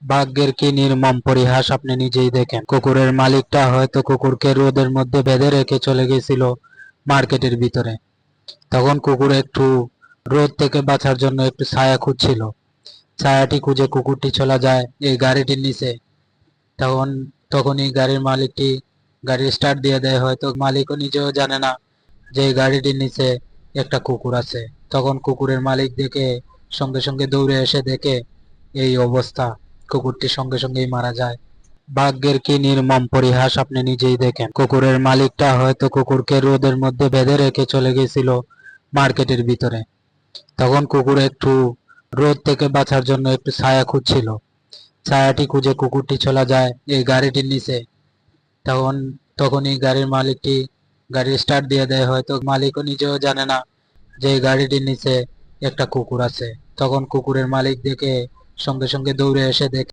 ভাগ্যের কি নির্মম পরিহাস আপনি নিজেই দেখেন। কুকুরের মালিকটা হয়তো কুকুরকে রোদের মধ্যে বেঁধে রেখে চলে গেছিল মার্কেটের ভিতরে। তখন কুকুর একটু রোদ থেকে বাঁচার জন্য একটু ছায়া খুঁজছিল। ছায়াটি খুঁজে কুকুরটি চলে যায় এই গাড়িটির নিচে। তখন তখনই গাড়ির মালিকটি গাড়ি স্টার্ট দিয়ে দেয়, হয়তো মালিকও নিজেও জানে না যে এই গাড়িটির নিচে একটা কুকুর আছে। তখন কুকুরের মালিক দেখে সঙ্গে সঙ্গে দৌড়ে এসে দেখে এই অবস্থা, কুকুরটি সঙ্গে সঙ্গেই মারা যায়। ভাগ্যের কি নির্মম পরিহাস আপনি নিজেই দেখেন। কুকুরের মালিকটা হয়তো কুকুরকে রোদের মধ্যে বেঁধে রেখে চলে গেছিল মার্কেটের ভিতরে। তখন কুকুর একটু রোদ থেকে বাঁচার জন্য একটু ছায়া খুঁজছিল। ছায়াটি খুঁজে কুকুরটি চলে যায় এই গাড়িটির নিচে। তখন তখনই গাড়ির মালিকটি গাড়ি স্টার্ট দিয়ে দেয়, হয়তো মালিকও নিজেও জানে না যে এই গাড়িটির নিচে একটা কুকুর আছে। তখন কুকুরের মালিক দেখে সঙ্গে সঙ্গে দৌড়ে এসে দেখে